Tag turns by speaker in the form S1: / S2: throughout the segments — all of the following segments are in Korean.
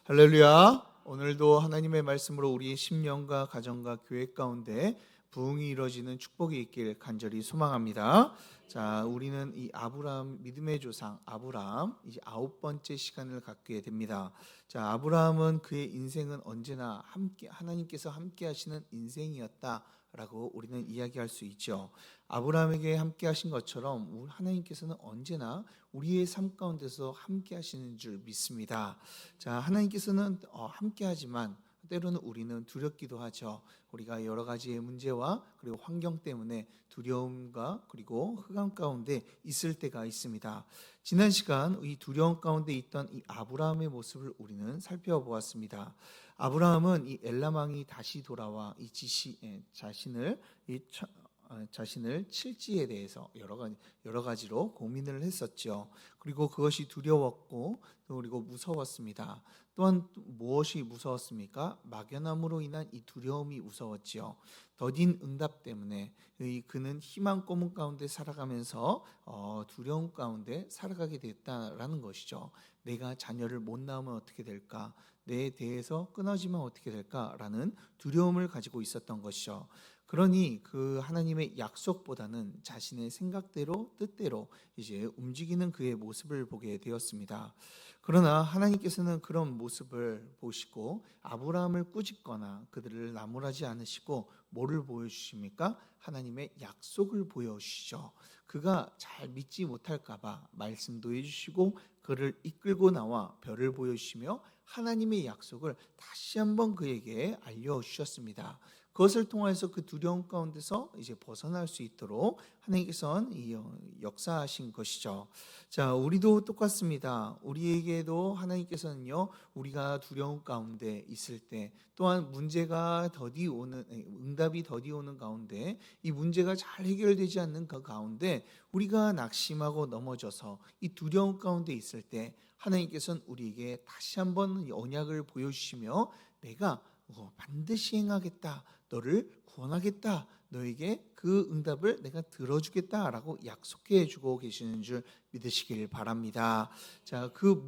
S1: 할렐루야. 오늘도 하나님의 말씀으로 우리의 심령과 가정과 교회 가운데 부흥이 이루어지는 축복이 있길 간절히 소망합니다. 자, 우리는 이 아브라함, 믿음의 조상 아브라함 이제 9번째 시간을 갖게 됩니다. 자, 아브라함은 그의 인생은 언제나 함께 하나님께서 함께 하시는 인생이었다라고 우리는 이야기할 수 있죠. 아브라함에게 함께 하신 것처럼 하나님께서는 언제나 우리의 삶 가운데서 함께 하시는 줄 믿습니다. 자, 하나님께서는 함께 하지만 때로는 우리는 두렵기도 하죠. 우리가 여러 가지의 문제와 그리고 환경 때문에 두려움과 그리고 흑암 가운데 있을 때가 있습니다. 지난 시간 이 두려움 가운데 있던 이 아브라함의 모습을 우리는 살펴보았습니다. 아브라함은 이 엘람 왕이 다시 돌아와 이 자신을 칠지에 대해서 여러 가지로 고민을 했었죠. 그리고 그것이 두려웠고 그리고 무서웠습니다. 또한 무엇이 무서웠습니까? 막연함으로 인한 이 두려움이 무서웠지요. 더딘 응답 때문에 그는 희망 고문 가운데 살아가면서 두려움 가운데 살아가게 됐다라는 것이죠. 내가 자녀를 못 낳으면 어떻게 될까? 내 대에서 끊어지면 어떻게 될까라는 두려움을 가지고 있었던 것이죠. 그러니 그 하나님의 약속보다는 자신의 생각대로 뜻대로 이제 움직이는 그의 모습을 보게 되었습니다. 그러나 하나님께서는 그런 모습을 보시고 아브라함을 꾸짖거나 그들을 나무라지 않으시고 뭐를 보여주십니까? 하나님의 약속을 보여주시죠. 그가 잘 믿지 못할까 봐 말씀도 해주시고 그를 이끌고 나와 별을 보여주시며 하나님의 약속을 다시 한번 그에게 알려주셨습니다. 그것을 통해서 그 두려움 가운데서 이제 벗어날 수 있도록 하나님께서는 역사하신 것이죠. 자, 우리도 똑같습니다. 우리에게도 하나님께서는요, 우리가 두려움 가운데 있을 때, 또한 문제가 응답이 더디 오는 가운데, 이 문제가 잘 해결되지 않는 그 가운데, 우리가 낙심하고 넘어져서 이 두려움 가운데 있을 때, 하나님께서는 우리에게 다시 한번 언약을 보여주시며, 내가 반드시 행하겠다. 너를 구원하겠다. 너에게 그 응답을 내가 들어주겠다라고 약속해 주고 계시는 줄 믿으시길 바랍니다. 자, 그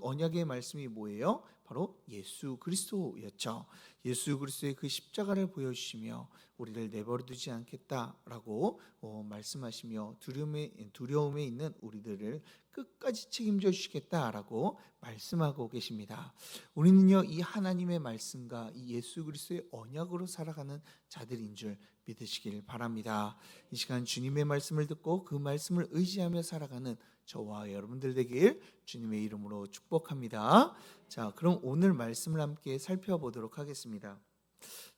S1: 언약의 말씀이 뭐예요? 바로 예수 그리스도였죠. 예수 그리스도의 그 십자가를 보여주시며 우리를 내버려두지 않겠다라고 말씀하시며 두려움에 있는 우리들을 끝까지 책임져 주시겠다라고 말씀하고 계십니다. 우리는요, 이 하나님의 말씀과 이 예수 그리스도의 언약으로 살아가는 자들인 줄 믿으시길 바랍니다. 이 시간 주님의 말씀을 듣고 그 말씀을 의지하며 살아가는 저와 여러분들 되길 주님의 이름으로 축복합니다. 자, 그럼 오늘 말씀을 함께 살펴보도록 하겠습니다.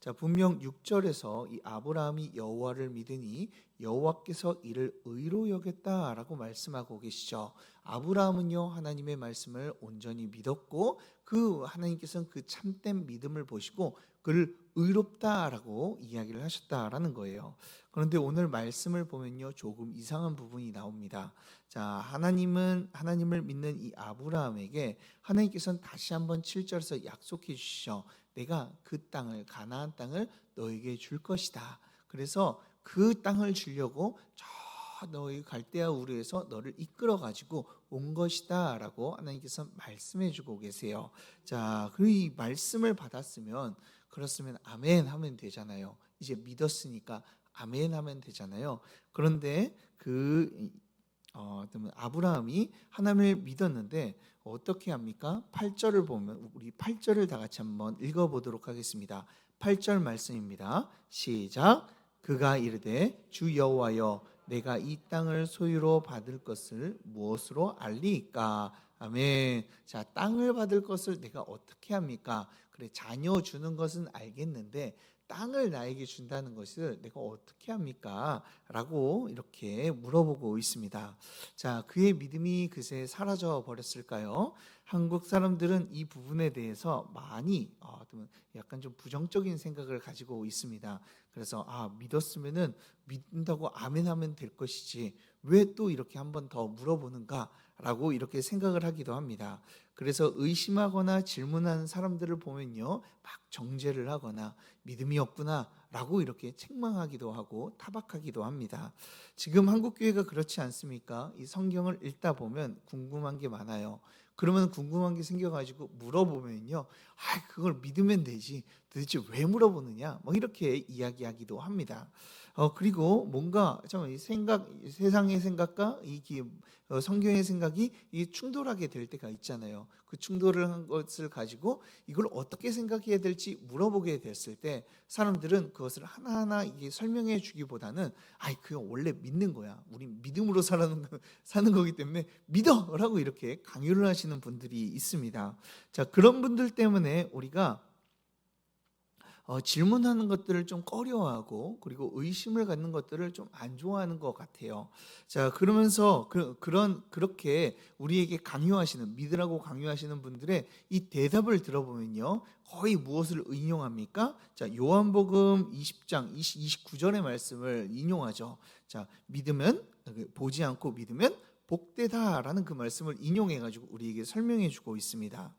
S1: 자, 분명 6절에서 이 아브라함이 여호와를 믿으니 여호와께서 이를 의로 여겼다라고 말씀하고 계시죠. 아브라함은요, 하나님의 말씀을 온전히 믿었고 그 하나님께서는 그 참된 믿음을 보시고 그를 의롭다라고 이야기를 하셨다라는 거예요. 그런데 오늘 말씀을 보면요, 조금 이상한 부분이 나옵니다. 자, 하나님을 믿는 이 아브라함에게 하나님께서는 다시 한번 7절에서 약속해 주시죠. 내가 그 땅을, 가나안 땅을 너에게 줄 것이다. 그래서 그 땅을 주려고 저 너희 갈대아 우르에서 너를 이끌어 가지고 온 것이다라고 하나님께서 말씀해 주고 계세요. 자, 그 이 말씀을 받았으면 그렇으면 아멘 하면 되잖아요. 이제 믿었으니까 아멘 하면 되잖아요. 그런데 아브라함이 하나님을 믿었는데 어떻게 합니까? 8절을 보면 우리 8절을 다 같이 한번 읽어보도록 하겠습니다. 8절 말씀입니다. 시작. 그가 이르되 주 여호와여 내가 이 땅을 소유로 받을 것을 무엇으로 알리이까? 아멘. 자, 땅을 받을 것을 내가 어떻게 합니까? 그래, 자녀 주는 것은 알겠는데 땅을 나에게 준다는 것을 내가 어떻게 합니까? 라고 이렇게 물어보고 있습니다. 자, 그의 믿음이 그새 사라져 버렸을까요? 한국 사람들은 이 부분에 대해서 많이 약간 좀 부정적인 생각을 가지고 있습니다. 그래서 믿었으면은 믿는다고 아멘하면 될 것이지 왜 또 이렇게 한 번 더 물어보는가라고 이렇게 생각을 하기도 합니다. 그래서 의심하거나 질문하는 사람들을 보면요, 막 정죄를 하거나 믿음이 없구나라고 이렇게 책망하기도 하고 타박하기도 합니다. 지금 한국 교회가 그렇지 않습니까? 이 성경을 읽다 보면 궁금한 게 많아요. 그러면 궁금한 게 생겨가지고 물어보면요, 그걸 믿으면 되지. 도대체 왜 물어보느냐? 뭐 이렇게 이야기하기도 합니다. 그리고 뭔가 참 세상의 생각과 성경의 생각이 이 충돌하게 될 때가 있잖아요. 그 충돌을 한 것을 가지고 이걸 어떻게 생각해야 될지 물어보게 됐을 때 사람들은 그것을 하나하나 이게 설명해 주기보다는 그거 원래 믿는 거야. 우리 믿음으로 사는 거기 때문에 믿어라고 이렇게 강요를 하시는 분들이 있습니다. 자, 그런 분들 때문에 우리가 질문하는 것들을 좀 꺼려하고 그리고 의심을 갖는 것들을 좀 안 좋아하는 것 같아요. 자, 그러면서 그렇게 우리에게 믿으라고 강요하시는 분들의 이 대답을 들어보면요, 거의 무엇을 인용합니까? 자, 요한복음 20장 29절의 말씀을 인용하죠. 자, 보지 않고 믿으면 복되다라는 그 말씀을 인용해가지고 우리에게 설명해주고 있습니다.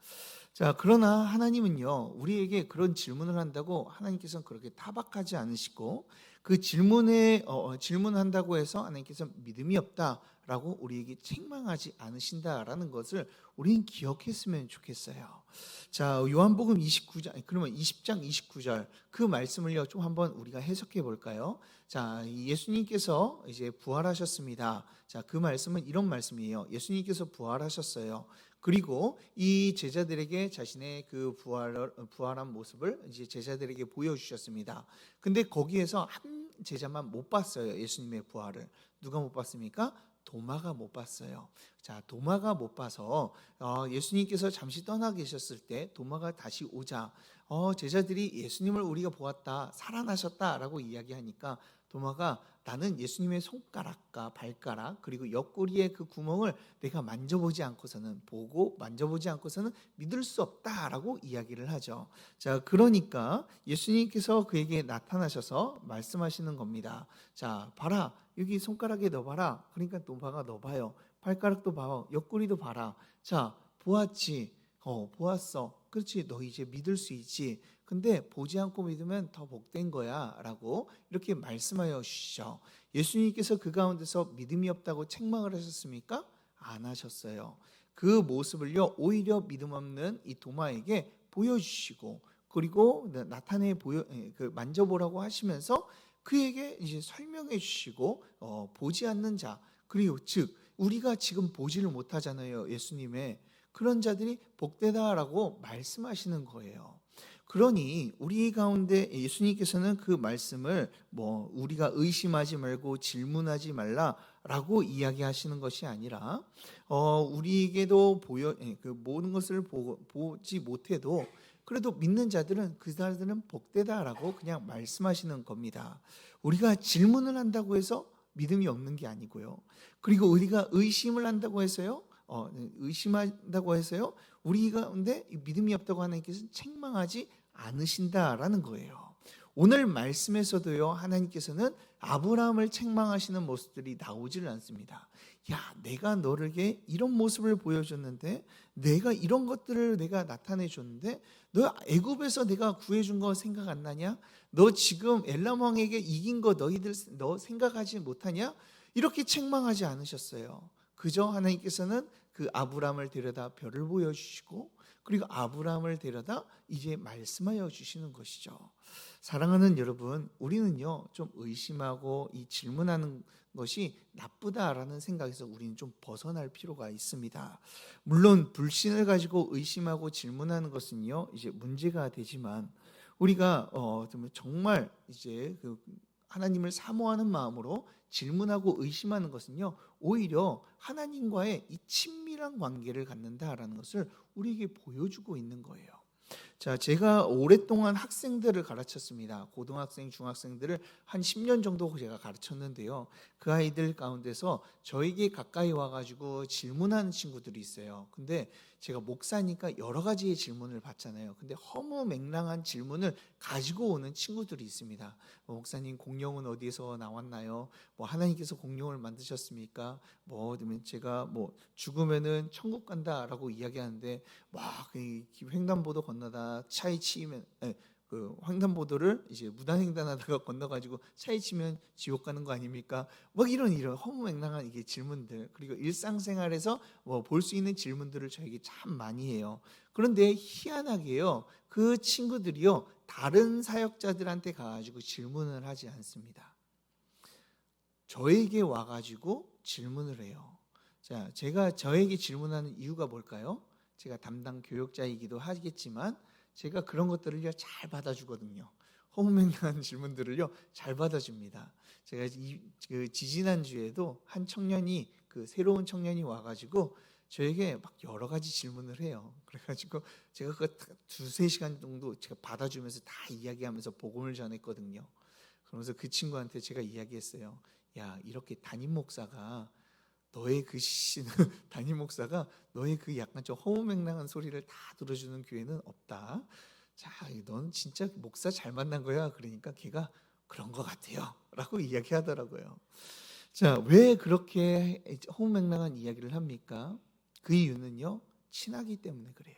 S1: 자, 그러나 하나님은요, 우리에게 그런 질문을 한다고 하나님께서는 그렇게 타박하지 않으시고, 그 질문한다고 해서 하나님께서 믿음이 없다라고 우리에게 책망하지 않으신다라는 것을 우리는 기억했으면 좋겠어요. 자, 요한복음 29장, 그러면 20장 29절 그 말씀을요, 좀 한번 우리가 해석해 볼까요? 자, 예수님께서 이제 부활하셨습니다. 자, 그 말씀은 이런 말씀이에요. 예수님께서 부활하셨어요. 그리고 이 제자들에게 자신의 그 부활한 모습을 이제 제자들에게 보여주셨습니다. 근데 거기에서 한 제자만 못 봤어요. 예수님의 부활을. 누가 못 봤습니까? 도마가 못 봤어요. 자, 도마가 못 봐서 예수님께서 잠시 떠나 계셨을 때 도마가 다시 오자 제자들이 예수님을 우리가 보았다, 살아나셨다라고 이야기하니까 도마가 나는 예수님의 손가락과 발가락 그리고 옆구리의 그 구멍을 내가 만져보지 않고서는 믿을 수 없다라고 이야기를 하죠. 자, 그러니까 예수님께서 그에게 나타나셔서 말씀하시는 겁니다. 자, 봐라, 여기 손가락에 넣어봐라. 그러니까 도마가 넣어봐요. 발가락도 봐봐, 옆구리도 봐라. 자, 보았지? 보았어. 그렇지, 너 이제 믿을 수 있지. 근데 보지 않고 믿으면 더 복된 거야 라고 이렇게 말씀하여 주시죠. 예수님께서 그 가운데서 믿음이 없다고 책망을 하셨습니까? 안 하셨어요. 그 모습을요, 오히려 믿음 없는 이 도마에게 보여주시고, 그리고 만져보라고 하시면서 그에게 이제 설명해 주시고, 보지 않는 자, 그리고 즉 우리가 지금 보지를 못하잖아요. 예수님의 그런 자들이 복되다라고 말씀하시는 거예요. 그러니 우리 가운데 예수님께서는 그 말씀을 우리가 의심하지 말고 질문하지 말라라고 이야기하시는 것이 아니라 우리에게도 그 모든 것을 보지 못해도 그래도 믿는 자들은 그 자들은 복되다라고 그냥 말씀하시는 겁니다. 우리가 질문을 한다고 해서 믿음이 없는 게 아니고요. 그리고 우리가 의심한다고 해서요, 우리 가운데 믿음이 없다고 하나님께서 책망하지 않으신다라는 거예요. 오늘 말씀에서도요, 하나님께서는 아브라함을 책망하시는 모습들이 나오질 않습니다. 야, 내가 너에게 이런 모습을 보여줬는데, 내가 이런 것들을 내가 나타내 줬는데, 너 애굽에서 내가 구해준 거 생각 안 나냐? 너 지금 엘람 왕에게 이긴 거 너 생각하지 못하냐? 이렇게 책망하지 않으셨어요. 그저 하나님께서는 그 아브라함을 데려다 별을 보여주시고, 그리고 아브라함을 데려다 이제 말씀하여 주시는 것이죠. 사랑하는 여러분, 우리는요, 좀 의심하고 이 질문하는 것이 나쁘다라는 생각에서 우리는 좀 벗어날 필요가 있습니다. 물론 불신을 가지고 의심하고 질문하는 것은요, 이제 문제가 되지만 우리가 정말 이제 하나님을 사모하는 마음으로 질문하고 의심하는 것은요, 오히려 하나님과의 이 친밀한 관계를 갖는다라는 것을 우리에게 보여주고 있는 거예요. 자, 제가 오랫동안 학생들을 가르쳤습니다. 고등학생, 중학생들을 한 10년 정도 제가 가르쳤는데요. 그 아이들 가운데서 저에게 가까이 와가지고 질문하는 친구들이 있어요. 근데 제가 목사니까 여러 가지의 질문을 받잖아요. 근데 허무맹랑한 질문을 가지고 오는 친구들이 있습니다. 목사님, 공룡은 어디에서 나왔나요? 하나님께서 공룡을 만드셨습니까? 제가 죽으면은 천국 간다라고 이야기하는데 막 횡단보도 건너다 차에 치이면 그 횡단보도를 이제 무단횡단하다가 건너가지고 차에 치면 지옥 가는 거 아닙니까? 막 이런 허무맹랑한 이게 질문들, 그리고 일상생활에서 뭐 볼 수 있는 질문들을 저에게 참 많이 해요. 그런데 희한하게요, 그 친구들이요 다른 사역자들한테 가가지고 질문을 하지 않습니다. 저에게 와가지고 질문을 해요. 자, 제가 저에게 질문하는 이유가 뭘까요? 제가 담당 교육자이기도 하겠지만 제가 그런 것들을요 잘 받아주거든요. 허무맹랑한 질문들을요 잘 받아줍니다. 제가 그 지지난 주에도 한 청년이, 그 새로운 청년이 와가지고 저에게 막 여러 가지 질문을 해요. 그래가지고 제가 그거 두세 시간 정도 제가 받아주면서 다 이야기하면서 복음을 전했거든요. 그러면서 그 친구한테 제가 이야기했어요. 야, 이렇게 담임 목사가 너의 그 담임 목사가 너의 그 약간 좀 허무맹랑한 소리를 다 들어주는 교회는 없다. 자, 넌 진짜 목사 잘 만난 거야. 그러니까 걔가 그런 것 같아요 라고 이야기하더라고요. 자, 왜 그렇게 허무맹랑한 이야기를 합니까? 그 이유는요, 친하기 때문에 그래요.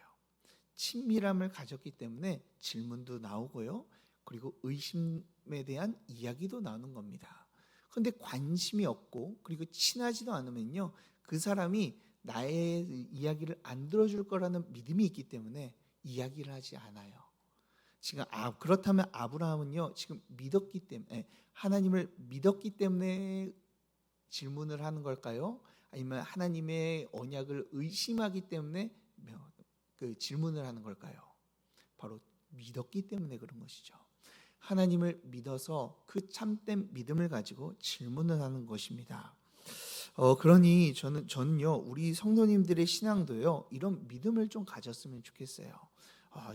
S1: 친밀함을 가졌기 때문에 질문도 나오고요, 그리고 의심에 대한 이야기도 나오는 겁니다. 그런데 관심이 없고 그리고 친하지도 않으면요, 그 사람이 나의 이야기를 안 들어줄 거라는 믿음이 있기 때문에 이야기를 하지 않아요. 지금 그렇다면 아브라함은요 지금 믿었기 때문에, 하나님을 믿었기 때문에 질문을 하는 걸까요? 아니면 하나님의 언약을 의심하기 때문에 그 질문을 하는 걸까요? 바로 믿었기 때문에 그런 것이죠. 하나님을 믿어서 그 참된 믿음을 가지고 질문을 하는 것입니다. 그러니 저는요 우리 성도님들의 신앙도요 이런 믿음을 좀 가졌으면 좋겠어요.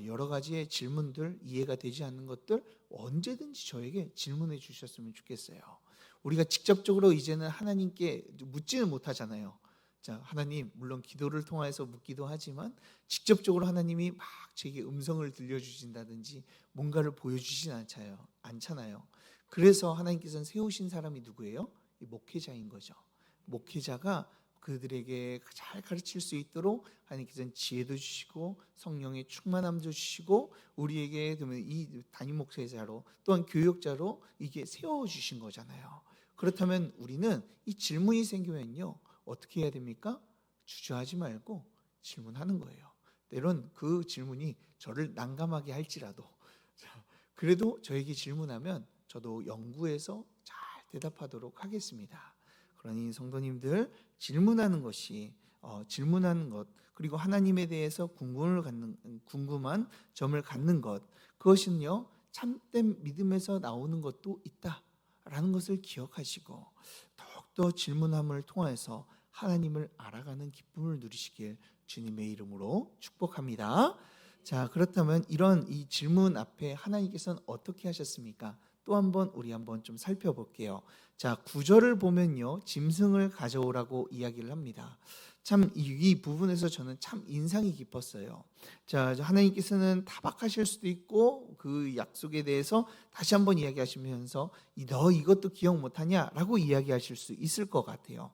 S1: 여러 가지의 질문들, 이해가 되지 않는 것들 언제든지 저에게 질문해 주셨으면 좋겠어요. 우리가 직접적으로 이제는 하나님께 묻지는 못하잖아요. 자, 하나님, 물론 기도를 통해서 묻기도 하지만 직접적으로 하나님이 막 제게 음성을 들려주신다든지 뭔가를 보여주진 않잖아요. 그래서 하나님께서는 세우신 사람이 누구예요? 이 목회자인 거죠. 목회자가 그들에게 잘 가르칠 수 있도록 하나님께서는 지혜도 주시고 성령의 충만함도 주시고 우리에게 그러면 이 담임 목회자로 또한 교육자로 이게 세워주신 거잖아요. 그렇다면 우리는 이 질문이 생기면요 어떻게 해야 됩니까? 주저하지 말고 질문하는 거예요. 때론 그 질문이 저를 난감하게 할지라도 그래도 저에게 질문하면 저도 연구해서 잘 대답하도록 하겠습니다. 그러니 성도님들, 질문하는 것, 그리고 하나님에 대해서 궁금한 점을 갖는 것, 그것은요 참된 믿음에서 나오는 것도 있다라는 것을 기억하시고 더욱더 질문함을 통해서 하나님을 알아가는 기쁨을 누리시길 주님의 이름으로 축복합니다. 자, 그렇다면 이런 이 질문 앞에 하나님께서는 어떻게 하셨습니까? 또 한번 우리 한번 좀 살펴볼게요. 자, 9절을 보면요 짐승을 가져오라고 이야기를 합니다. 참 이 부분에서 저는 참 인상이 깊었어요. 자, 하나님께서는 타박하실 수도 있고 그 약속에 대해서 다시 한번 이야기하시면서 너 이것도 기억 못하냐? 라고 이야기하실 수 있을 것 같아요.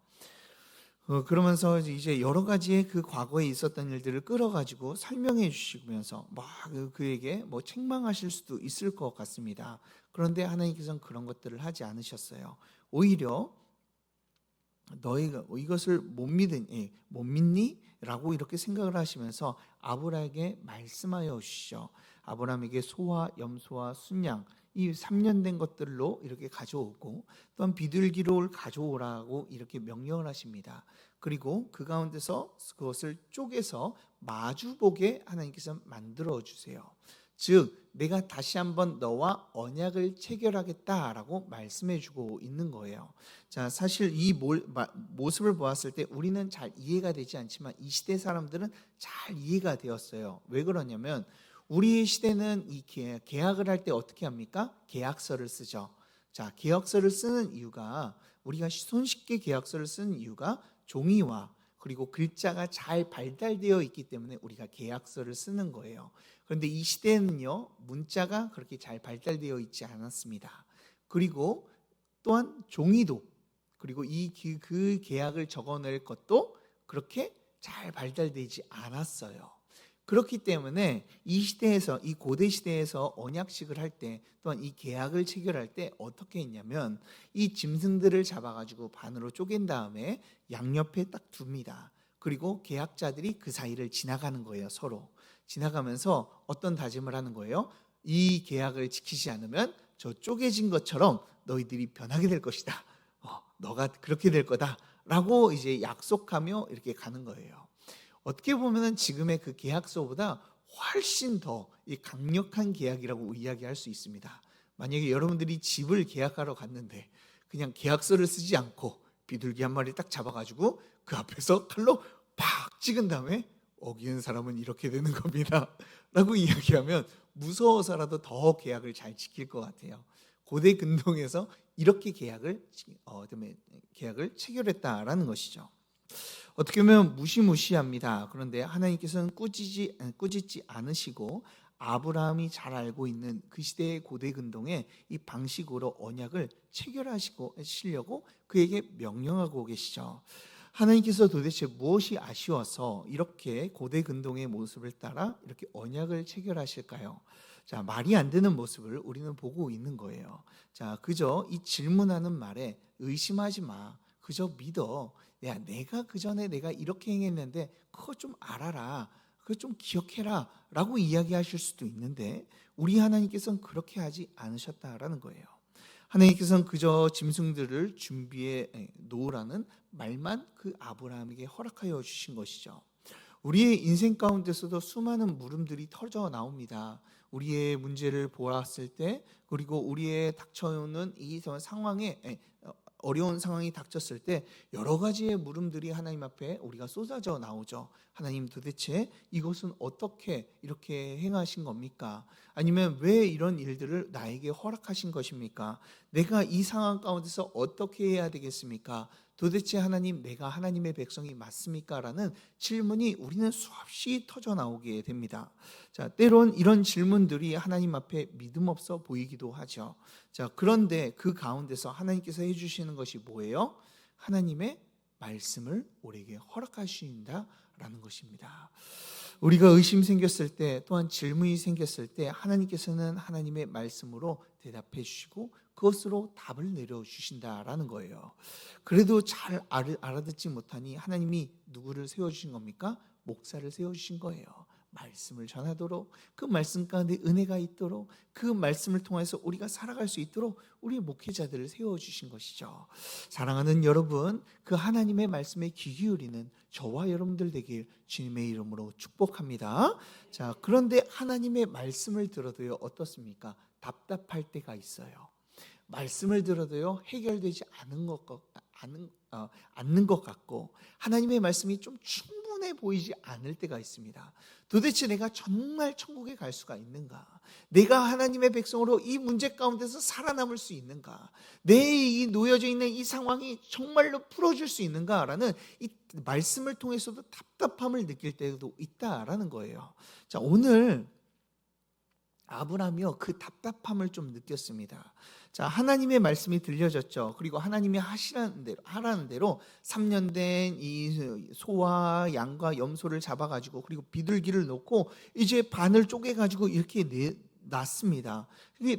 S1: 그러면서 이제 여러 가지의 그 과거에 있었던 일들을 끌어가지고 설명해 주시면서 막 그에게 뭐 책망하실 수도 있을 것 같습니다. 그런데 하나님께서는 그런 것들을 하지 않으셨어요. 오히려 너희가 이것을 못 믿니? 라고 이렇게 생각을 하시면서 아브라함에게 말씀하여 주시죠. 아브라함에게 소와 염소와 순양 이 3년 된 것들로 이렇게 가져오고 또한 비둘기를 가져오라고 이렇게 명령을 하십니다. 그리고 그 가운데서 그것을 쪼개서 마주보게 하나님께서 만들어 주세요. 즉 내가 다시 한번 너와 언약을 체결하겠다라고 말씀해 주고 있는 거예요. 자, 사실 이 모습을 보았을 때 우리는 잘 이해가 되지 않지만 이 시대 사람들은 잘 이해가 되었어요. 왜 그러냐면 우리 시대는 이 계약을 할 때 어떻게 합니까? 계약서를 쓰죠. 자, 계약서를 쓰는 이유가, 우리가 손쉽게 계약서를 쓰는 이유가 종이와 그리고 글자가 잘 발달되어 있기 때문에 우리가 계약서를 쓰는 거예요. 그런데 이 시대는요 문자가 그렇게 잘 발달되어 있지 않았습니다. 그리고 또한 종이도, 그리고 그 계약을 적어낼 것도 그렇게 잘 발달되지 않았어요. 그렇기 때문에 이 시대에서, 이 고대 시대에서 언약식을 할 때, 또한 이 계약을 체결할 때 어떻게 했냐면 이 짐승들을 잡아가지고 반으로 쪼갠 다음에 양옆에 딱 둡니다. 그리고 계약자들이 그 사이를 지나가는 거예요. 서로 지나가면서 어떤 다짐을 하는 거예요? 이 계약을 지키지 않으면 저 쪼개진 것처럼 너희들이 변하게 될 것이다. 너가 그렇게 될 거다 라고 이제 약속하며 이렇게 가는 거예요. 어떻게 보면 지금의 그 계약서보다 훨씬 더 이 강력한 계약이라고 이야기할 수 있습니다. 만약에 여러분들이 집을 계약하러 갔는데 그냥 계약서를 쓰지 않고 비둘기 한 마리 딱 잡아가지고 그 앞에서 칼로 팍 찍은 다음에 어기는 사람은 이렇게 되는 겁니다 라고 이야기하면 무서워서라도 더 계약을 잘 지킬 것 같아요. 고대 근동에서 이렇게 계약을 체결했다라는 것이죠. 어떻게 보면 무시무시합니다. 그런데 하나님께서는 꾸짖지 않으시고 아브라함이 잘 알고 있는 그 시대의 고대 근동에 이 방식으로 언약을 체결하시려고 그에게 명령하고 계시죠. 하나님께서 도대체 무엇이 아쉬워서 이렇게 고대 근동의 모습을 따라 이렇게 언약을 체결하실까요? 자, 말이 안 되는 모습을 우리는 보고 있는 거예요. 자, 그저 이 질문하는 말에 의심하지 마. 그저 믿어. 야, 내가 그 전에 내가 이렇게 행했는데 그거 좀 알아라. 그거 좀 기억해라 라고 이야기하실 수도 있는데 우리 하나님께서는 그렇게 하지 않으셨다라는 거예요. 하나님께서는 그저 짐승들을 준비해 놓으라는 말만 그 아브라함에게 허락하여 주신 것이죠. 우리의 인생 가운데서도 수많은 물음들이 터져 나옵니다. 우리의 문제를 보았을 때, 그리고 우리의 닥쳐오는 이 상황에 어려운 상황이 닥쳤을 때 여러 가지의 물음들이 하나님 앞에 우리가 쏟아져 나오죠. 하나님, 도대체 이것은 어떻게 이렇게 행하신 겁니까? 아니면 왜 이런 일들을 나에게 허락하신 것입니까? 내가 이 상황 가운데서 어떻게 해야 되겠습니까? 도대체 하나님, 내가 하나님의 백성이 맞습니까? 라는 질문이 우리는 수없이 터져 나오게 됩니다. 자, 때론 이런 질문들이 하나님 앞에 믿음 없어 보이기도 하죠. 자, 그런데 그 가운데서 하나님께서 해주시는 것이 뭐예요? 하나님의 말씀을 우리에게 허락하신다라는 것입니다. 우리가 의심 생겼을 때, 또한 질문이 생겼을 때 하나님께서는 하나님의 말씀으로 대답해 주시고 그것으로 답을 내려주신다라는 거예요. 그래도 잘 알아듣지 못하니 하나님이 누구를 세워주신 겁니까? 목사를 세워주신 거예요. 말씀을 전하도록, 그 말씀 가운데 은혜가 있도록, 그 말씀을 통해서 우리가 살아갈 수 있도록 우리 목회자들을 세워주신 것이죠. 사랑하는 여러분, 그 하나님의 말씀에 귀 기울이는 저와 여러분들 되길 주님의 이름으로 축복합니다. 자, 그런데 하나님의 말씀을 들어도요, 어떻습니까? 답답할 때가 있어요. 말씀을 들어도요, 해결되지 않는 것 같고 하나님의 말씀이 좀 충분해 보이지 않을 때가 있습니다. 도대체 내가 정말 천국에 갈 수가 있는가? 내가 하나님의 백성으로 이 문제 가운데서 살아남을 수 있는가? 내 이 놓여져 있는 이 상황이 정말로 풀어줄 수 있는가라는 이 말씀을 통해서도 답답함을 느낄 때도 있다라는 거예요. 자, 오늘 아브라함이요, 그 답답함을 좀 느꼈습니다. 자, 하나님의 말씀이 들려졌죠. 그리고 하나님이 하라는 대로 3년 된 이 소와 양과 염소를 잡아가지고 그리고 비둘기를 놓고 이제 반을 쪼개가지고 이렇게 놨습니다.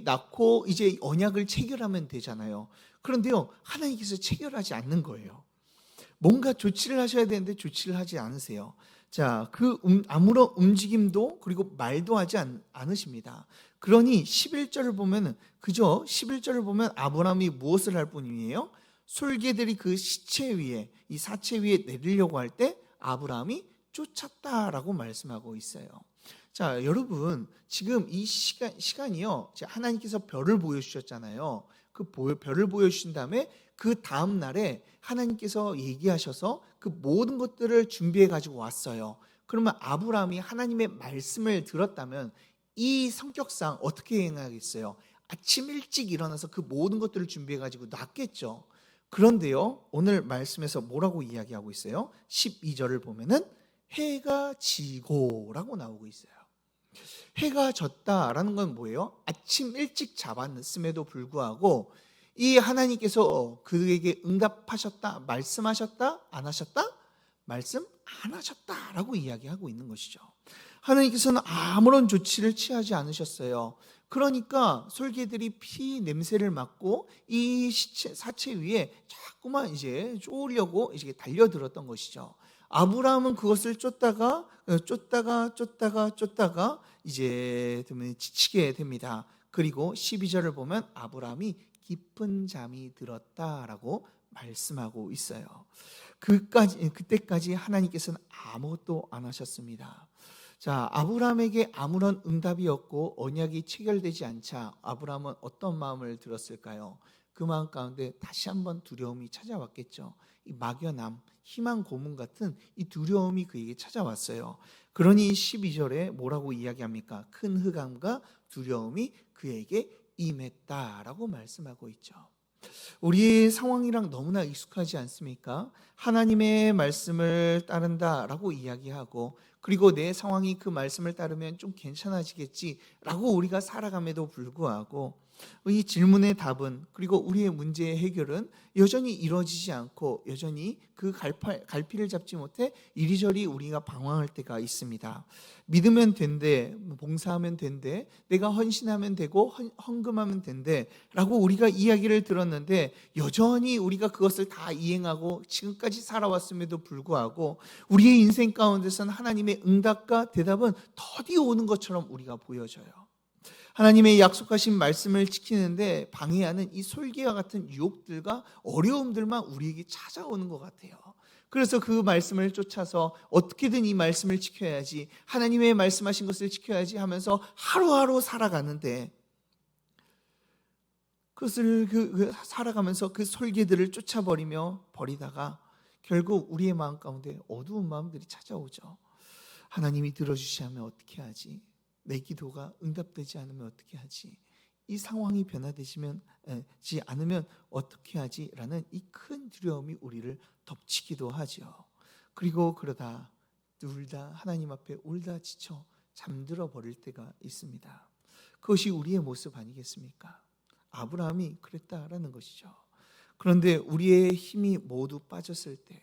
S1: 낳고 이제 언약을 체결하면 되잖아요. 그런데요, 하나님께서 체결하지 않는 거예요. 뭔가 조치를 하셔야 되는데 조치를 하지 않으세요. 자, 아무런 움직임도 그리고 말도 하지 않으십니다. 그러니 11절을 보면 그저 11절을 보면 아브라함이 무엇을 할 뿐이에요? 솔개들이 그 시체 위에, 이 사체 위에 내리려고 할 때 아브라함이 쫓았다라고 말씀하고 있어요. 자, 여러분, 지금 이 시간이요, 하나님께서 별을 보여주셨잖아요. 그 별을 보여주신 다음에 그 다음 날에 하나님께서 얘기하셔서 그 모든 것들을 준비해 가지고 왔어요. 그러면 아브라함이 하나님의 말씀을 들었다면 이 성격상 어떻게 행하겠어요? 아침 일찍 일어나서 그 모든 것들을 준비해 가지고 놨겠죠. 그런데요, 오늘 말씀에서 뭐라고 이야기하고 있어요? 12절을 보면은 해가 지고라고 나오고 있어요. 해가 졌다라는 건 뭐예요? 아침 일찍 잡았음에도 불구하고 이 하나님께서 그에게 응답하셨다, 말씀하셨다, 안 하셨다? 말씀 안 하셨다라고 이야기하고 있는 것이죠. 하나님께서는 아무런 조치를 취하지 않으셨어요. 그러니까 솔개들이 피 냄새를 맡고 이 사체 위에 자꾸만 이제 쫓으려고 이제 달려들었던 것이죠. 아브라함은 그것을 쫓다가 이제 지치게 됩니다. 그리고 12절을 보면 아브라함이 깊은 잠이 들었다라고 말씀하고 있어요. 그때까지 하나님께서는 아무것도 안 하셨습니다. 자, 아브라함에게 아무런 응답이 없고 언약이 체결되지 않자 아브라함은 어떤 마음을 들었을까요? 그 마음 가운데 다시 한번 두려움이 찾아왔겠죠. 이 막연함, 희망 고문 같은 이 두려움이 그에게 찾아왔어요. 그러니 12절에 뭐라고 이야기합니까? 큰 흑암과 두려움이 그에게 임했다라고 말씀하고 있죠. 우리의 상황이랑 너무나 익숙하지 않습니까? 하나님의 말씀을 따른다라고 이야기하고, 그리고 내 상황이 그 말씀을 따르면 좀 괜찮아지겠지라고 우리가 살아감에도 불구하고 이 질문의 답은, 그리고 우리의 문제의 해결은 여전히 이루어지지 않고 여전히 그 갈피를 잡지 못해 이리저리 우리가 방황할 때가 있습니다. 믿으면 된대, 봉사하면 된대, 내가 헌신하면 되고 헌금하면 된대 라고 우리가 이야기를 들었는데, 여전히 우리가 그것을 다 이행하고 지금까지 살아왔음에도 불구하고 우리의 인생 가운데서는 하나님의 응답과 대답은 더디 오는 것처럼 우리가 보여져요. 하나님의 약속하신 말씀을 지키는데 방해하는 이 솔기와 같은 유혹들과 어려움들만 우리에게 찾아오는 것 같아요. 그래서 그 말씀을 쫓아서 어떻게든 이 말씀을 지켜야지, 하나님의 말씀하신 것을 지켜야지 하면서 하루하루 살아가는데, 그것을 살아가면서 그 솔기들을 쫓아버리며 버리다가 결국 우리의 마음 가운데 어두운 마음들이 찾아오죠. 하나님이 들어주시 하면 어떻게 하지? 내 기도가 응답되지 않으면 어떻게 하지? 이 상황이 변화되지 않으면 어떻게 하지? 라는 이 큰 두려움이 우리를 덮치기도 하죠. 그리고 그러다 울다 하나님 앞에 울다 지쳐 잠들어 버릴 때가 있습니다. 그것이 우리의 모습 아니겠습니까? 아브라함이 그랬다라는 것이죠. 그런데 우리의 힘이 모두 빠졌을 때,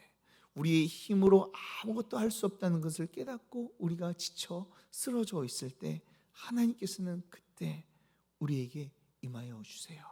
S1: 우리의 힘으로 아무것도 할 수 없다는 것을 깨닫고 우리가 지쳐 쓰러져 있을 때, 하나님께서는 그때 우리에게 임하여 주세요.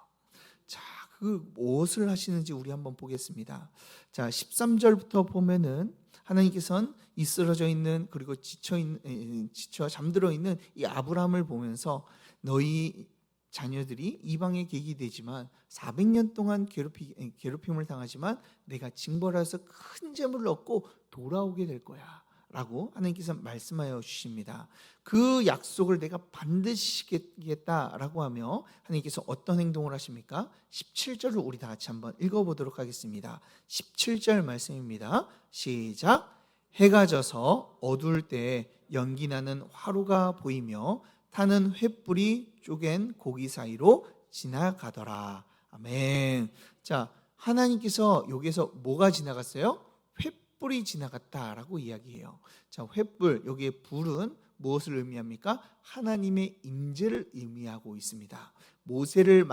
S1: 자, 그 무엇을 하시는지 우리 한번 보겠습니다. 자, 13절부터 보면은 하나님께서는 이 쓰러져 있는, 그리고 지쳐 잠들어 있는 이 아브라함을 보면서 너희 자녀들이 이방의 객이 되지만 400년 동안 괴롭힘을 당하지만 내가 징벌하여서 큰 재물을 얻고 돌아오게 될 거야 라고 하나님께서 말씀하여 주십니다. 그 약속을 내가 반드시 지키겠다라고 하며 하나님께서 어떤 행동을 하십니까? 17절을 우리 다 같이 한번 읽어보도록 하겠습니다. 17절 말씀입니다. 시작. 해가 져서 어두울 때 연기나는 화로가 보이며 타는 횃불이 쪼갠 고기 사이로 지나가더라. 아멘. 자, 하나님께서 여기서 뭐가 지나갔어요? 횃불이 지나갔다라고 이야기해요. 자, 횃불, 여기에 불은 무엇을 의미합니까? 하나님의 임재를 의미하고 있습니다. 모세가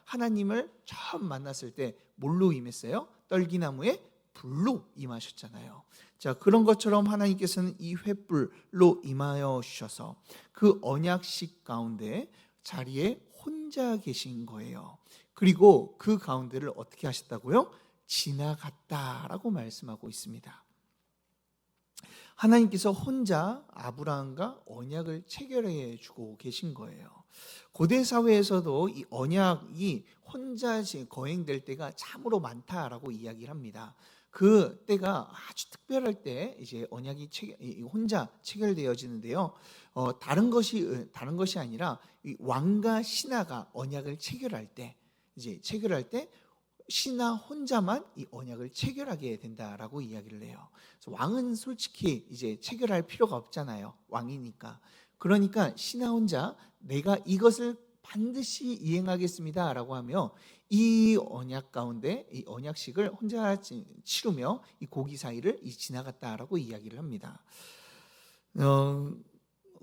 S1: 하나님을 처음 만났을 때 뭘로 임했어요? 떨기나무에 불로 임하셨잖아요. 자, 그런 것처럼 하나님께서는 이 횃불로 임하여 주셔서 그 언약식 가운데 자리에 혼자 계신 거예요. 그리고 그 가운데를 어떻게 하셨다고요? 지나갔다라고 말씀하고 있습니다. 하나님께서 혼자 아브라함과 언약을 체결해 주고 계신 거예요. 고대 사회에서도 이 언약이 혼자 거행될 때가 참으로 많다라고 이야기를 합니다. 그 때가 아주 특별할 때 이제 언약이 혼자 체결되어지는데요. 다른 것이 아니라 이 왕과 신하가 언약을 체결할 때 신하 혼자만 이 언약을 체결하게 된다라고 이야기를 해요. 그래서 왕은 솔직히 이제 체결할 필요가 없잖아요. 왕이니까. 그러니까 신하 혼자 내가 이것을 반드시 이행하겠습니다라고 하며 이 언약 가운데 이 언약식을 혼자 치르며 이 고기 사이를 지나갔다라고 이야기를 합니다.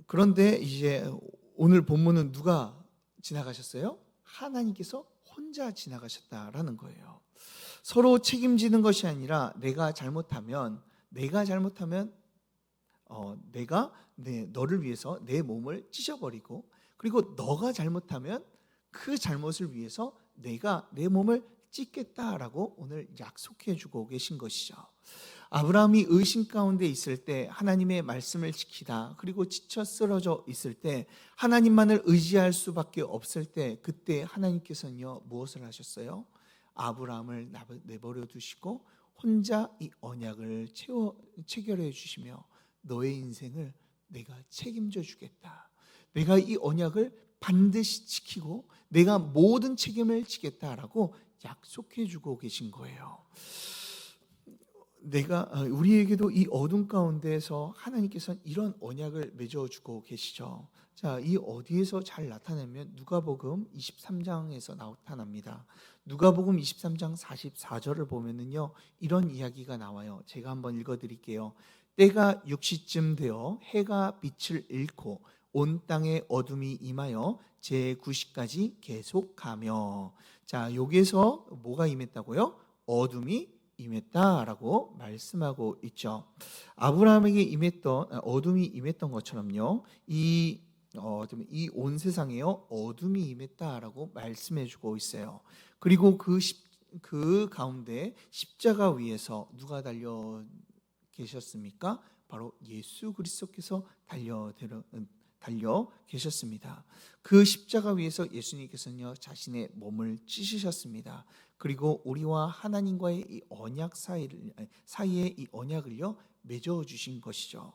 S1: 그런데 이제 오늘 본문은 누가 지나가셨어요? 하나님께서 혼자 지나가셨다라는 거예요. 서로 책임지는 것이 아니라 내가 잘못하면 내가 너를 위해서 내 몸을 찢어버리고, 그리고 너가 잘못하면 그 잘못을 위해서 내가 내 몸을 찢겠다라고 오늘 약속해 주고 계신 것이죠. 아브라함이 의심 가운데 있을 때, 하나님의 말씀을 지키다 그리고 지쳐 쓰러져 있을 때, 하나님만을 의지할 수밖에 없을 때, 그때 하나님께서는요 무엇을 하셨어요? 아브라함을 내버려 두시고 혼자 이 언약을 체결해 주시며, 너의 인생을 내가 책임져 주겠다, 내가 이 언약을 반드시 지키고 내가 모든 책임을 지겠다라고 약속해 주고 계신 거예요. 우리에게도 이 어둠 가운데에서 하나님께서는 이런 언약을 맺어 주고 계시죠. 자, 이 어디에서 잘 나타나면 누가복음 23장에서 나타납니다. 누가복음 23장 44절을 보면은요 이런 이야기가 나와요. 제가 한번 읽어 드릴게요. 때가 6시쯤 되어 해가 빛을 잃고 온 땅에 어둠이 임하여 제9시까지 계속가며. 자, 여기에서 뭐가 임했다고요? 어둠이 임했다라고 말씀하고 있죠. 아브라함에게 어둠이 임했던 것처럼요, 이 온 세상에요 어둠이 임했다라고 말씀해주고 있어요. 그리고 그 가운데 십자가 위에서 누가 달려 계셨습니까? 바로 예수 그리스도께서 달려 계셨습니다. 그 십자가 위에서 예수님께서는요 자신의 몸을 찢으셨습니다. 그리고 우리와 하나님과의 이 언약 사이에 이 언약을요 맺어 주신 것이죠.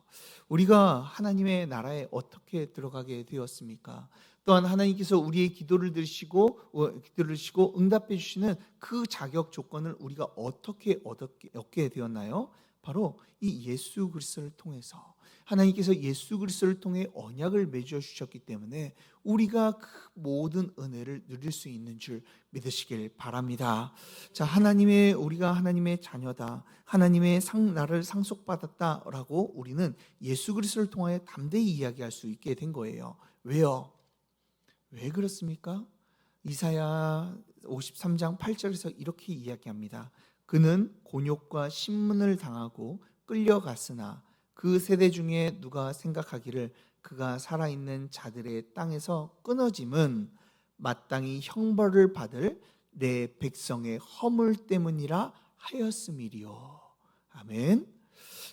S1: 우리가 하나님의 나라에 어떻게 들어가게 되었습니까? 또한 하나님께서 우리의 기도를 들으시고 응답해 주시는 그 자격 조건을 우리가 어떻게 얻게 되었나요? 바로 이 예수 그리스도를 통해서, 하나님께서 예수 그리스도를 통해 언약을 맺어 주셨기 때문에 우리가 그 모든 은혜를 누릴 수 있는 줄 믿으시길 바랍니다. 자, 우리가 하나님의 자녀다, 하나님의 나를 상속받았다라고 우리는 예수 그리스도를 통하여 담대히 이야기할 수 있게 된 거예요. 왜요? 왜 그렇습니까? 이사야 53장 8절에서 이렇게 이야기합니다. 그는 곤욕과 신문을 당하고 끌려갔으나 그 세대 중에 누가 생각하기를 그가 살아있는 자들의 땅에서 끊어짐은 마땅히 형벌을 받을 내 백성의 허물 때문이라 하였음이리요. 아멘.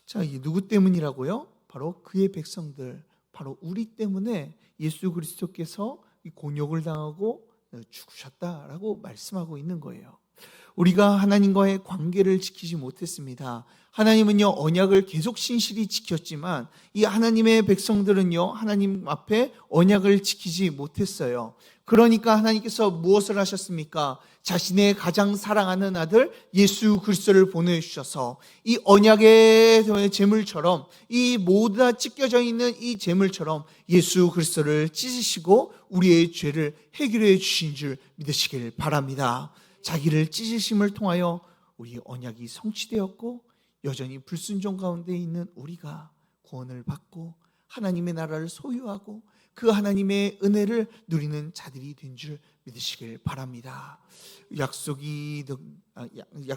S1: 자, 이 누구 때문이라고요? 바로 그의 백성들, 바로 우리 때문에 예수 그리스도께서 이 곤욕을 당하고 죽으셨다라고 말씀하고 있는 거예요. 우리가 하나님과의 관계를 지키지 못했습니다. 하나님은요 언약을 계속 신실히 지켰지만 이 하나님의 백성들은요 하나님 앞에 언약을 지키지 못했어요. 그러니까 하나님께서 무엇을 하셨습니까? 자신의 가장 사랑하는 아들 예수 그리스도를 보내주셔서 이 언약의 제물처럼, 이 모두 찢겨져 있는 이 제물처럼 예수 그리스도를 찢으시고 우리의 죄를 해결해 주신 줄 믿으시길 바랍니다. 자기를 찢으심을 통하여 우리 언약이 성취되었고, 여전히 불순종 가운데 있는 우리가 구원을 받고 하나님의 나라를 소유하고 그 하나님의 은혜를 누리는 자들이 된 줄 믿으시길 바랍니다.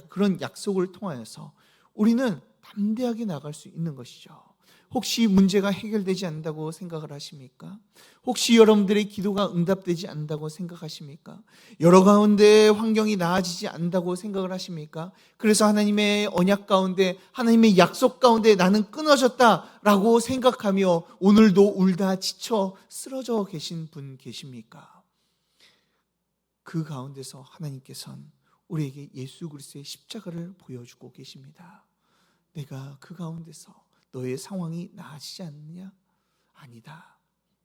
S1: 그런 약속을 통하여서 우리는 담대하게 나갈 수 있는 것이죠. 혹시 문제가 해결되지 않는다고 생각을 하십니까? 혹시 여러분들의 기도가 응답되지 않는다고 생각하십니까? 여러 가운데 환경이 나아지지 않는다고 생각을 하십니까? 그래서 하나님의 언약 가운데, 하나님의 약속 가운데 나는 끊어졌다라고 생각하며 오늘도 울다 지쳐 쓰러져 계신 분 계십니까? 그 가운데서 하나님께서는 우리에게 예수 그리스도의 십자가를 보여주고 계십니다. 내가 그 가운데서 너의 상황이 나아지지 않느냐? 아니다.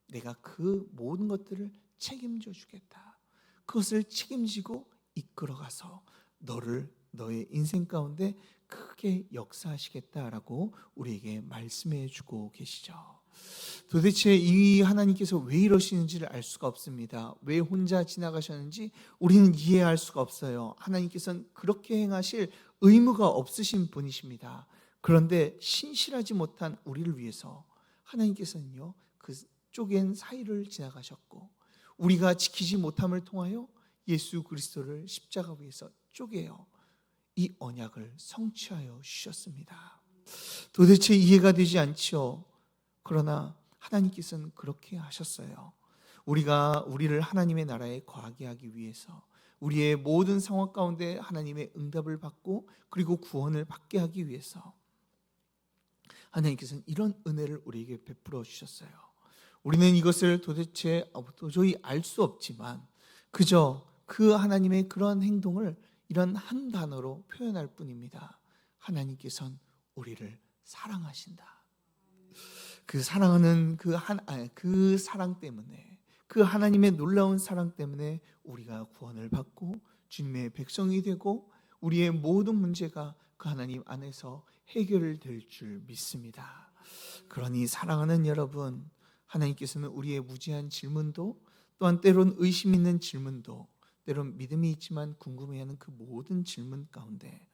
S1: 내가 그 모든 것들을 책임져 주겠다. 그것을 책임지고 이끌어가서 너의 인생 가운데 크게 역사하시겠다라고 우리에게 말씀해 주고 계시죠. 도대체 이 하나님께서 왜 이러시는지를 알 수가 없습니다. 왜 혼자 지나가셨는지 우리는 이해할 수가 없어요. 하나님께서는 그렇게 행하실 의무가 없으신 분이십니다. 그런데 신실하지 못한 우리를 위해서 하나님께서는요 그 쪼갠 사이를 지나가셨고, 우리가 지키지 못함을 통하여 예수 그리스도를 십자가 위에서 쪼개어 이 언약을 성취하여 주셨습니다. 도대체 이해가 되지 않죠. 그러나 하나님께서는 그렇게 하셨어요. 우리를 하나님의 나라에 거하게 하기 위해서, 우리의 모든 상황 가운데 하나님의 응답을 받고 그리고 구원을 받게 하기 위해서 하나님께서는 이런 은혜를 우리에게 베풀어 주셨어요. 우리는 이것을 도저히 알 수 없지만 그저 그 하나님의 그런 행동을 이런 한 단어로 표현할 뿐입니다. 하나님께서는 우리를 사랑하신다. 그 사랑하는 그 사랑 때문에, 그 하나님의 놀라운 사랑 때문에 우리가 구원을 받고 주님의 백성이 되고 우리의 모든 문제가 그 하나님 안에서 해결될 줄 믿습니다. 그러니 사랑하는 여러분, 하나님께서는 우리의 무지한 질문도, 또한 때론 의심 있는 질문도, 때론 믿음이 있지만 궁금해하는 그 모든 질문 가운데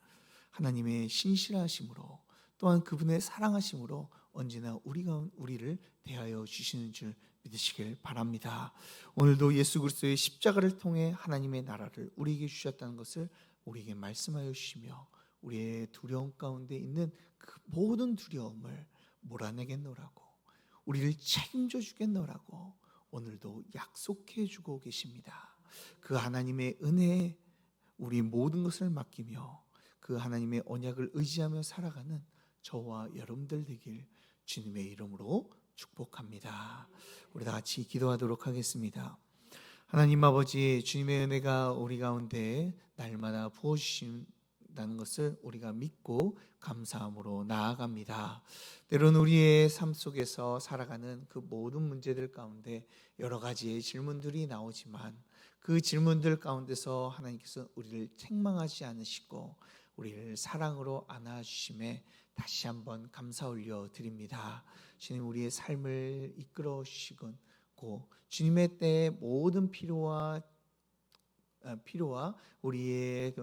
S1: 하나님의 신실하심으로, 또한 그분의 사랑하심으로 언제나 우리를 대하여 주시는 줄 믿으시길 바랍니다. 오늘도 예수 그리스도의 십자가를 통해 하나님의 나라를 우리에게 주셨다는 것을 우리에게 말씀하여 주시며, 우리의 두려움 가운데 있는 그 모든 두려움을 몰아내겠노라고, 우리를 책임져 주겠노라고 오늘도 약속해 주고 계십니다. 그 하나님의 은혜에 우리 모든 것을 맡기며 그 하나님의 언약을 의지하며 살아가는 저와 여러분들 되길 주님의 이름으로 축복합니다. 우리 다 같이 기도하도록 하겠습니다. 하나님 아버지, 주님의 은혜가 우리 가운데 날마다 부어주신다는 것을 우리가 믿고 감사함으로 나아갑니다. 때로는 우리의 삶 속에서 살아가는 그 모든 문제들 가운데 여러 가지의 질문들이 나오지만 그 질문들 가운데서 하나님께서 우리를 책망하지 않으시고 우리를 사랑으로 안아주심에 다시 한번 감사 올려 드립니다. 주님, 우리의 삶을 이끌어 주시고 주님의 때에 모든 필요와 우리의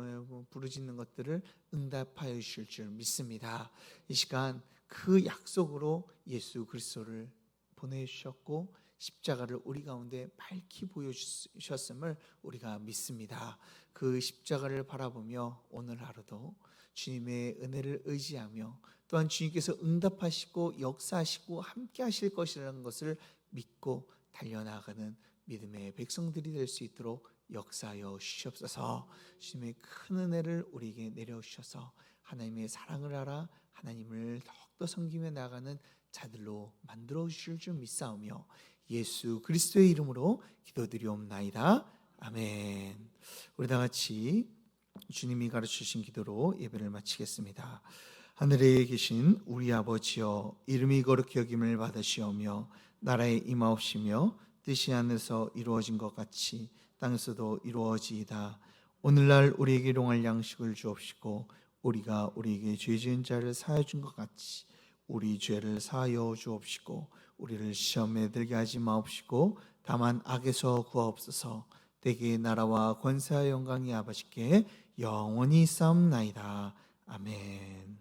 S1: 부르짖는 것들을 응답하여 주실 줄 믿습니다. 이 시간 그 약속으로 예수 그리스도를 보내주셨고 십자가를 우리 가운데 밝히 보여주셨음을 우리가 믿습니다. 그 십자가를 바라보며 오늘 하루도 주님의 은혜를 의지하며 또한 주님께서 응답하시고 역사하시고 함께 하실 것이라는 것을 믿고 달려나가는 믿음의 백성들이 될 수 있도록 역사하여 주시옵소서. 주님의 큰 은혜를 우리에게 내려주셔서 하나님의 사랑을 알아 하나님을 더욱더 섬기며 나가는 자들로 만들어 주실 줄 믿사오며 예수 그리스도의 이름으로 기도드리옵나이다. 아멘. 우리 다 같이 주님이 가르치신 기도로 예배를 마치겠습니다. 하늘에 계신 우리 아버지여, 이름이 거룩히 여김을 받으시오며 나라에 임하옵시며 뜻이 하늘에서 이루어진 것 같이 땅에서도 이루어지이다. 오늘날 우리에게 일용할 양식을 주옵시고 우리가 우리에게 죄 지은 자를 사하여 준 것 같이 우리 죄를 사하여 주옵시고 우리를 시험에 들게 하지 마옵시고 다만 악에서 구하옵소서. 대개의 나라와 권세와 영광이 아버지께 영원히 있사옵나이다. 아멘.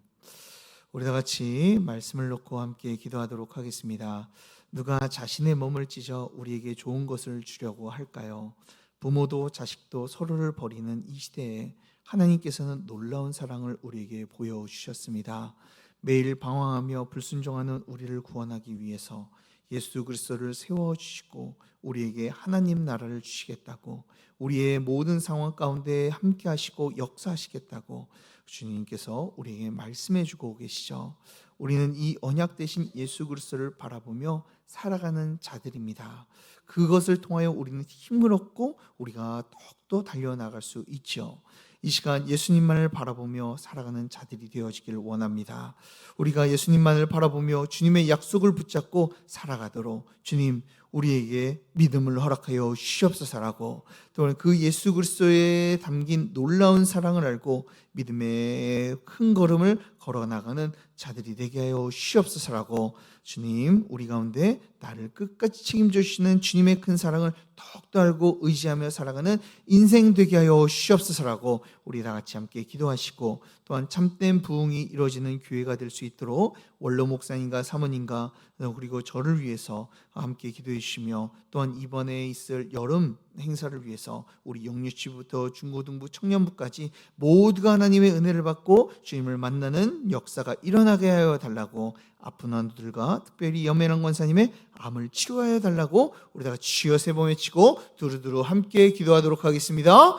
S1: 우리 다 같이 말씀을 놓고 함께 기도하도록 하겠습니다. 누가 자신의 몸을 찢어 우리에게 좋은 것을 주려고 할까요? 부모도 자식도 서로를 버리는 이 시대에 하나님께서는 놀라운 사랑을 우리에게 보여주셨습니다. 매일 방황하며 불순종하는 우리를 구원하기 위해서 예수 그리스도를 세워주시고 우리에게 하나님 나라를 주시겠다고, 우리의 모든 상황 가운데 함께 하시고 역사하시겠다고 주님께서 우리에게 말씀해 주고 계시죠. 우리는 이 언약 되신 예수 그리스도를 바라보며 살아가는 자들입니다. 그것을 통하여 우리는 힘을 얻고 우리가 더욱더 달려나갈 수 있죠. 이 시간 예수님만을 바라보며 살아가는 자들이 되어지길 원합니다. 우리가 예수님만을 바라보며 주님의 약속을 붙잡고 살아가도록 주님, 우리에게 믿음을 허락하여 주시옵소서라고, 또한 그 예수 그리스도에 담긴 놀라운 사랑을 알고 믿음의 큰 걸음을 걸어나가는 자들이 되게 하여 주시옵소서라고, 주님, 우리 가운데 나를 끝까지 책임져 주시는 주님의 큰 사랑을 더욱더 알고 의지하며 살아가는 인생 되게 하여 주시옵소서라고 우리 다 같이 함께 기도하시고, 또한 참된 부흥이 이루어지는 교회가 될 수 있도록 원로 목사님과 사모님과 그리고 저를 위해서 함께 기도해 주시며, 또한 이번에 있을 여름 행사를 위해서 우리 영유치부터 중고등부 청년부까지 모두가 하나님의 은혜를 받고 주님을 만나는 역사가 일어나게 하여 달라고, 아픈 환우들과 특별히 염혜란 권사님의 암을 치료하여 달라고 우리 다 같이 주여 세 번 외치고 두루두루 함께 기도하도록 하겠습니다.